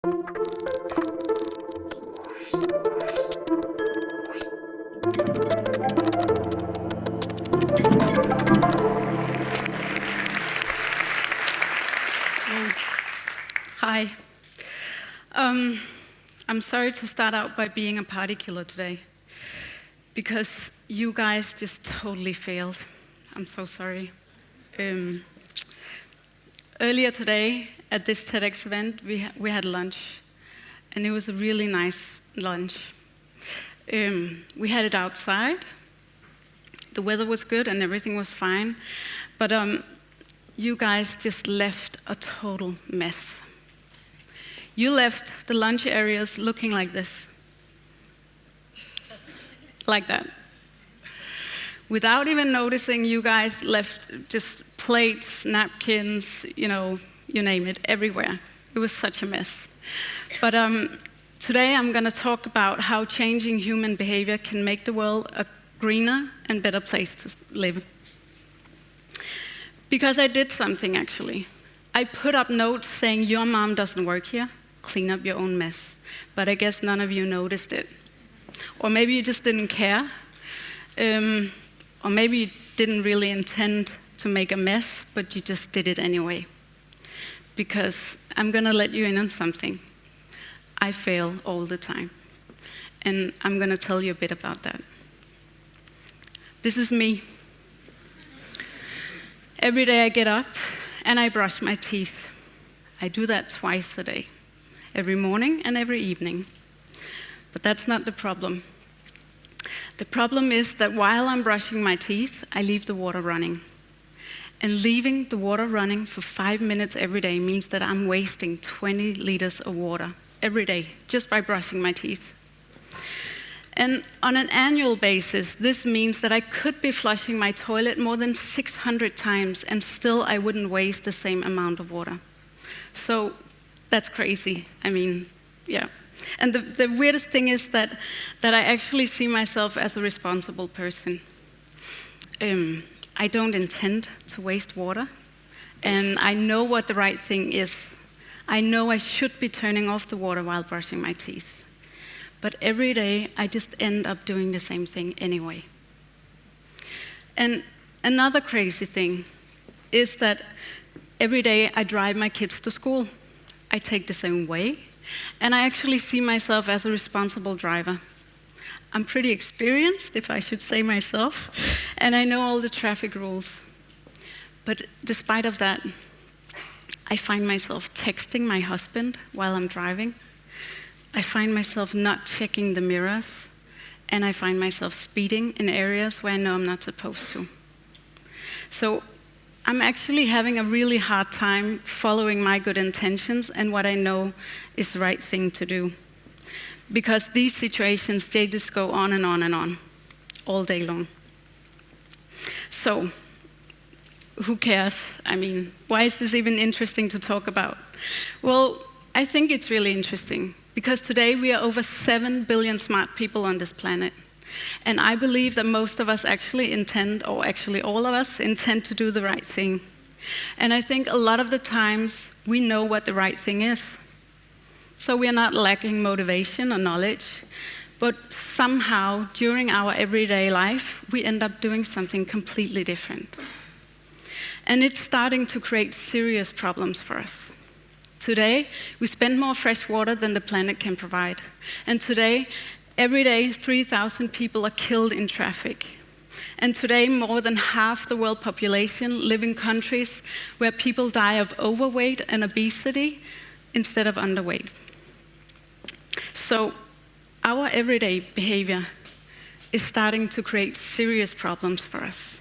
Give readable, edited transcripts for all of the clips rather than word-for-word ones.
Hi. I'm sorry to start out by being a party killer today, because you guys just totally failed. I'm so sorry. Earlier today at this TEDx event, we had lunch, and it was a really nice lunch. We had it outside. The weather was good and everything was fine, but you guys just left a total mess. You left the lunch areas looking like this. Like that. Without even noticing, you guys left just plates, napkins, you name it, everywhere. It was such a mess. But today I'm going to talk about how changing human behavior can make the world a greener and better place to live. Because I did something, actually. I put up notes saying, your mom doesn't work here. Clean up your own mess. But I guess none of you noticed it. Or maybe you just didn't care. Or maybe you didn't really intend to make a mess, but you just did it anyway. Because I'm going to let you in on something. I fail all the time. And I'm going to tell you a bit about that. This is me. Every day I get up and I brush my teeth. I do that twice a day. Every morning and every evening. But that's not the problem. The problem is that while I'm brushing my teeth, I leave the water running. And leaving the water running for 5 minutes every day means that I'm wasting 20 liters of water every day just by brushing my teeth. And on an annual basis, this means that I could be flushing my toilet more than 600 times and still I wouldn't waste the same amount of water. So that's crazy. I mean, yeah. And the weirdest thing is that I actually see myself as a responsible person. I don't intend to waste water, and I know what the right thing is. I know I should be turning off the water while brushing my teeth. But every day, I just end up doing the same thing anyway. And another crazy thing is that every day I drive my kids to school. I take the same way, and I actually see myself as a responsible driver. I'm pretty experienced, if I should say myself, and I know all the traffic rules. But despite of that, I find myself texting my husband while I'm driving. I find myself not checking the mirrors, and I find myself speeding in areas where I know I'm not supposed to. So I'm actually having a really hard time following my good intentions and what I know is the right thing to do. Because these situations, they just go on and on and on, all day long. So, who cares? I mean, why is this even interesting to talk about? Well, I think it's really interesting, because today we are over 7 billion smart people on this planet. And I believe that most of us actually intend, or actually all of us, intend to do the right thing. And I think a lot of the times we know what the right thing is. So we are not lacking motivation or knowledge, but somehow during our everyday life, we end up doing something completely different. And it's starting to create serious problems for us. Today, we spend more fresh water than the planet can provide. And today, every day, 3,000 people are killed in traffic. And today, more than half the world population live in countries where people die of overweight and obesity instead of underweight. So, our everyday behavior is starting to create serious problems for us.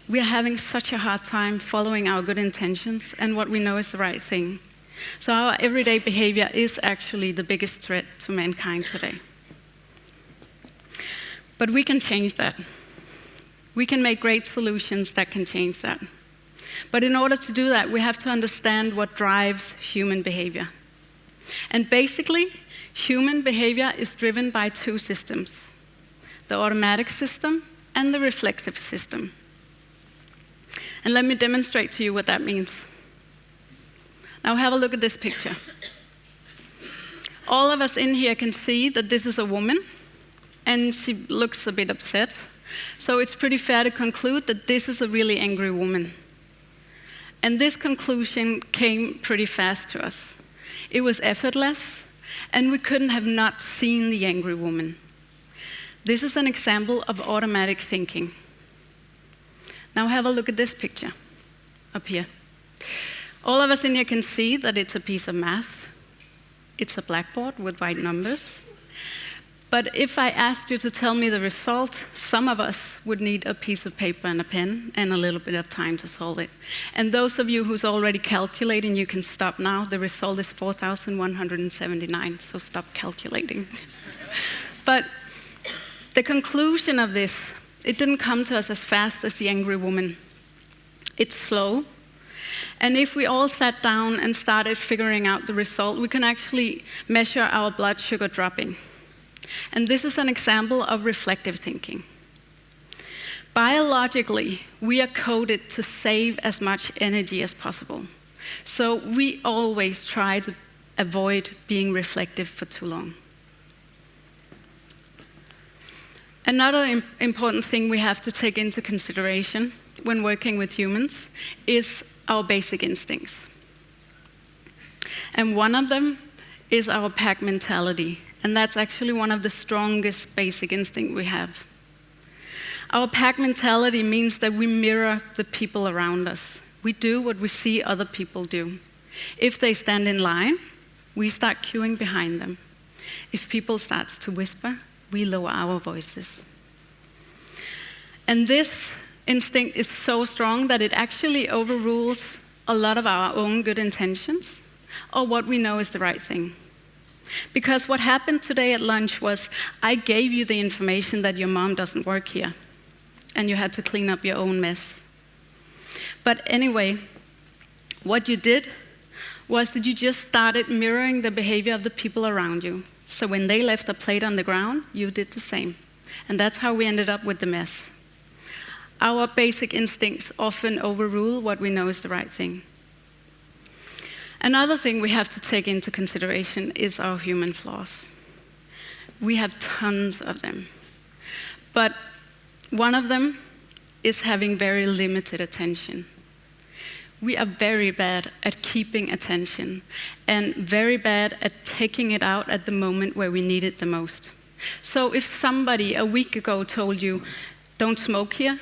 We are having such a hard time following our good intentions and what we know is the right thing. So our everyday behavior is actually the biggest threat to mankind today. But we can change that. We can make great solutions that can change that. But in order to do that, we have to understand what drives human behavior. And basically, human behavior is driven by two systems: the automatic system and the reflexive system. And let me demonstrate to you what that means. Now have a look at this picture. All of us in here can see that this is a woman, and she looks a bit upset. So it's pretty fair to conclude that this is a really angry woman. And this conclusion came pretty fast to us. It was effortless, and we couldn't have not seen the angry woman. This is an example of automatic thinking. Now have a look at this picture up here. All of us in here can see that it's a piece of math. It's a blackboard with white numbers. But if I asked you to tell me the result, some of us would need a piece of paper and a pen and a little bit of time to solve it. And those of you who's already calculating, you can stop now. The result is 4,179, so stop calculating. But the conclusion of this, it didn't come to us as fast as the angry woman. It's slow. And if we all sat down and started figuring out the result, we can actually measure our blood sugar dropping. And this is an example of reflective thinking. Biologically, we are coded to save as much energy as possible. So we always try to avoid being reflective for too long. Another important thing we have to take into consideration when working with humans is our basic instincts. And one of them is our pack mentality. And that's actually one of the strongest basic instincts we have. Our pack mentality means that we mirror the people around us. We do what we see other people do. If they stand in line, we start queuing behind them. If people start to whisper, we lower our voices. And this instinct is so strong that it actually overrules a lot of our own good intentions or what we know is the right thing. Because what happened today at lunch was, I gave you the information that your mom doesn't work here, and you had to clean up your own mess. But anyway, what you did was that you just started mirroring the behavior of the people around you. So when they left a plate on the ground, you did the same. And that's how we ended up with the mess. Our basic instincts often overrule what we know is the right thing. Another thing we have to take into consideration is our human flaws. We have tons of them. But one of them is having very limited attention. We are very bad at keeping attention and very bad at taking it out at the moment where we need it the most. So if somebody a week ago told you, don't smoke here,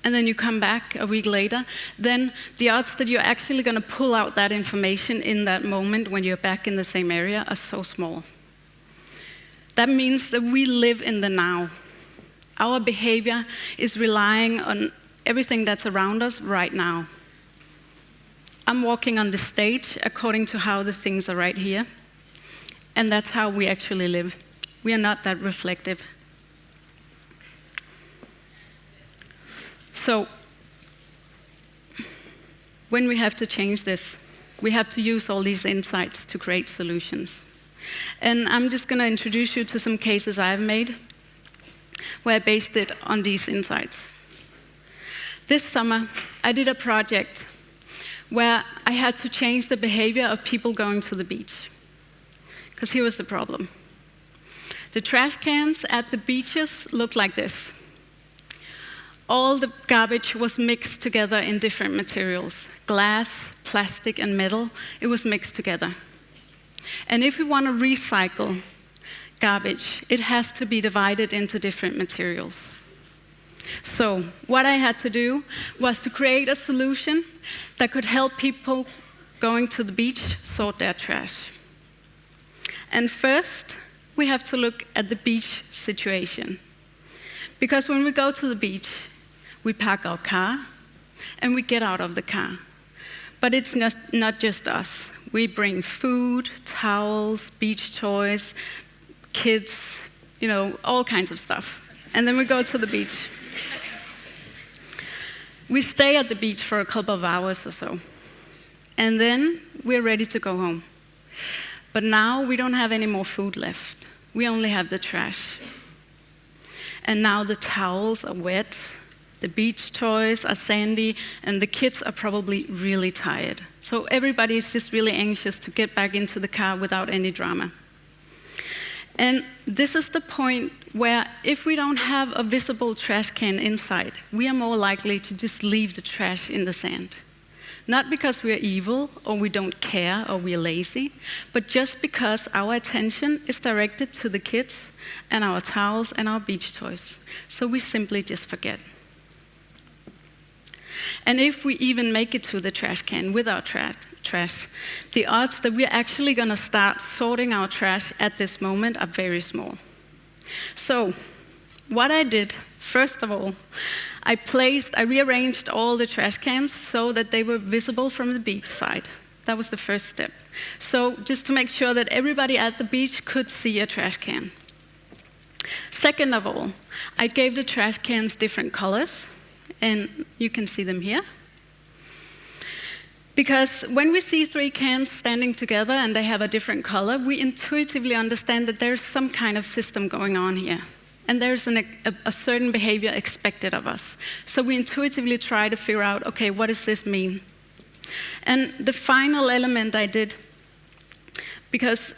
and then you come back a week later, then the odds that you're actually going to pull out that information in that moment when you're back in the same area are so small. That means that we live in the now. Our behavior is relying on everything that's around us right now. I'm walking on the stage according to how the things are right here, and that's how we actually live. We are not that reflective. So, when we have to change this, we have to use all these insights to create solutions. And I'm just going to introduce you to some cases I've made where I based it on these insights. This summer, I did a project where I had to change the behavior of people going to the beach. Because here was the problem. The trash cans at the beaches looked like this. All the garbage was mixed together in different materials. Glass, plastic, and metal, it was mixed together. And if we want to recycle garbage, it has to be divided into different materials. So what I had to do was to create a solution that could help people going to the beach sort their trash. And first, we have to look at the beach situation. Because when we go to the beach, we park our car and we get out of the car. But it's not just us. We bring food, towels, beach toys, kids, all kinds of stuff. And then we go to the beach. We stay at the beach for a couple of hours or so. And then we're ready to go home. But now we don't have any more food left. We only have the trash. And now the towels are wet, the beach toys are sandy, and the kids are probably really tired. So everybody is just really anxious to get back into the car without any drama. And this is the point where if we don't have a visible trash can inside, we are more likely to just leave the trash in the sand. Not because we are evil, or we don't care, or we are lazy, but just because our attention is directed to the kids and our towels and our beach toys. So we simply just forget. And if we even make it to the trash can with our trash, the odds that we're actually going to start sorting our trash at this moment are very small. So, what I did, first of all, I rearranged all the trash cans so that they were visible from the beach side. That was the first step. So, just to make sure that everybody at the beach could see a trash can. Second of all, I gave the trash cans different colors, and you can see them here. Because when we see 3 cans standing together and they have a different color, we intuitively understand that there's some kind of system going on here. And there's a certain behavior expected of us. So we intuitively try to figure out, okay, what does this mean? And the final element I did, because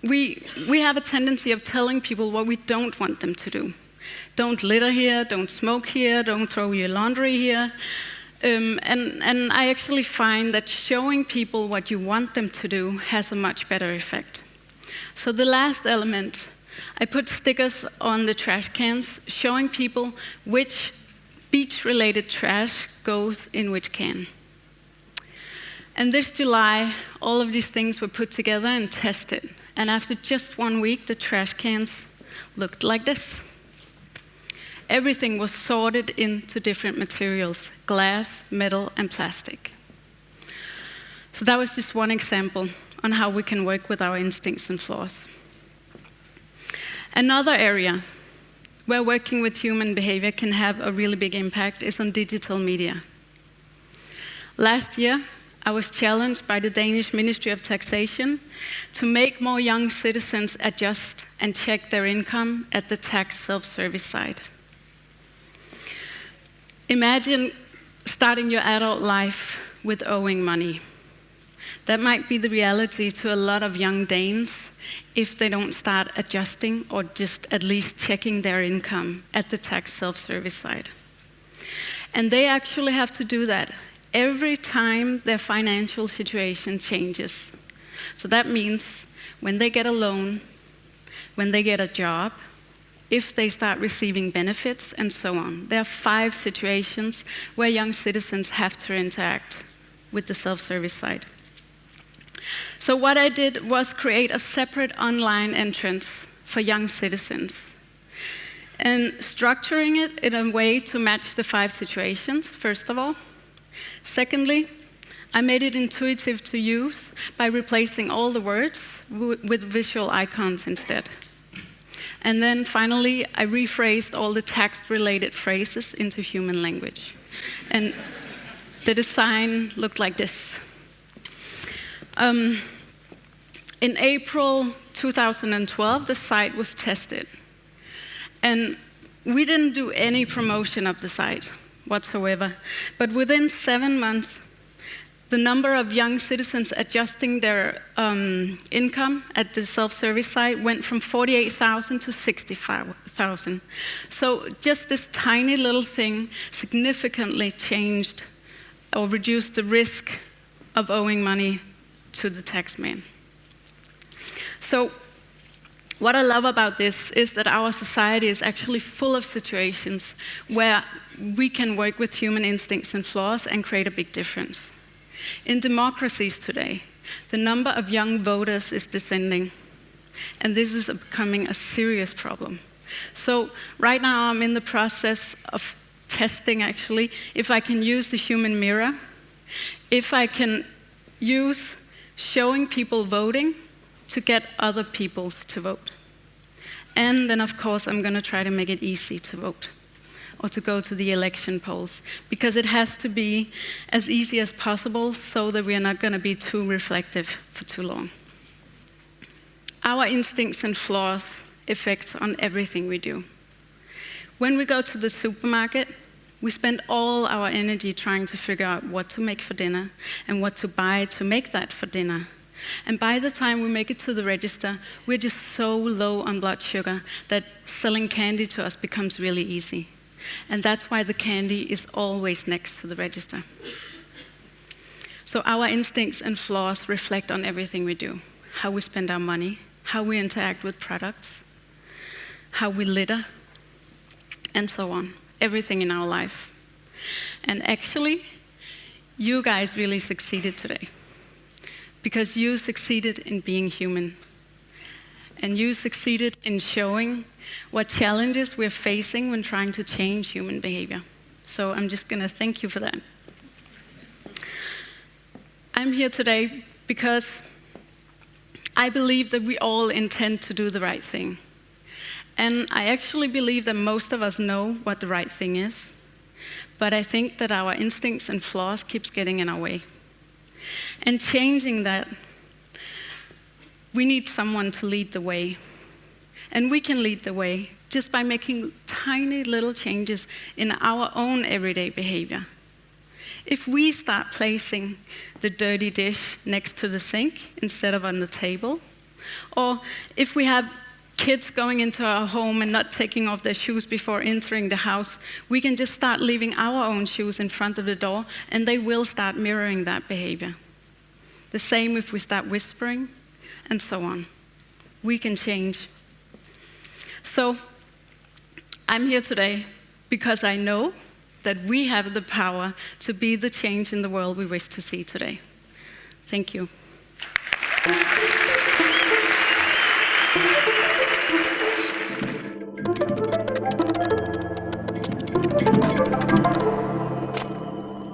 we have a tendency of telling people what we don't want them to do. Don't litter here, don't smoke here, don't throw your laundry here. And I actually find that showing people what you want them to do has a much better effect. So the last element, I put stickers on the trash cans showing people which beach-related trash goes in which can. And this July, all of these things were put together and tested. And after just 1 week, the trash cans looked like this. Everything was sorted into different materials: glass, metal, and plastic. So that was just one example on how we can work with our instincts and flaws. Another area where working with human behavior can have a really big impact is on digital media. Last year, I was challenged by the Danish Ministry of Taxation to make more young citizens adjust and check their income at the tax self-service side. Imagine starting your adult life with owing money. That might be the reality to a lot of young Danes if they don't start adjusting or just at least checking their income at the tax self-service side. And they actually have to do that every time their financial situation changes. So that means when they get a loan, when they get a job, if they start receiving benefits, and so on. There are 5 situations where young citizens have to interact with the self-service side. So what I did was create a separate online entrance for young citizens, and structuring it in a way to match the 5 situations, first of all. Secondly, I made it intuitive to use by replacing all the words with visual icons instead. And then finally, I rephrased all the tax-related phrases into human language. And the design looked like this. In April 2012, the site was tested. And we didn't do any promotion of the site whatsoever. But within 7 months, the number of young citizens adjusting their income at the self-service site went from 48,000 to 65,000. So just this tiny little thing significantly changed or reduced the risk of owing money to the taxman. So what I love about this is that our society is actually full of situations where we can work with human instincts and flaws and create a big difference. In democracies today, the number of young voters is descending, and this is becoming a serious problem. So right now I'm in the process of testing, actually, if I can use the human mirror, if I can use showing people voting to get other people to vote. And then, of course, I'm going to try to make it easy to vote or to go to the election polls, because it has to be as easy as possible so that we are not going to be too reflective for too long. Our instincts and flaws affect on everything we do. When we go to the supermarket, we spend all our energy trying to figure out what to make for dinner and what to buy to make that for dinner. And by the time we make it to the register, we're just so low on blood sugar that selling candy to us becomes really easy. And that's why the candy is always next to the register. So our instincts and flaws reflect on everything we do. How we spend our money, how we interact with products, how we litter, and so on. Everything in our life. And actually, you guys really succeeded today. Because you succeeded in being human. And you succeeded in showing what challenges we're facing when trying to change human behavior. So I'm just going to thank you for that. I'm here today because I believe that we all intend to do the right thing. And I actually believe that most of us know what the right thing is. But I think that our instincts and flaws keeps getting in our way. And changing that, we need someone to lead the way. And we can lead the way just by making tiny little changes in our own everyday behavior. If we start placing the dirty dish next to the sink instead of on the table, or if we have kids going into our home and not taking off their shoes before entering the house, we can just start leaving our own shoes in front of the door, and they will start mirroring that behavior. The same if we start whispering, and so on. We can change. So, I'm here today because I know that we have the power to be the change in the world we wish to see today. Thank you.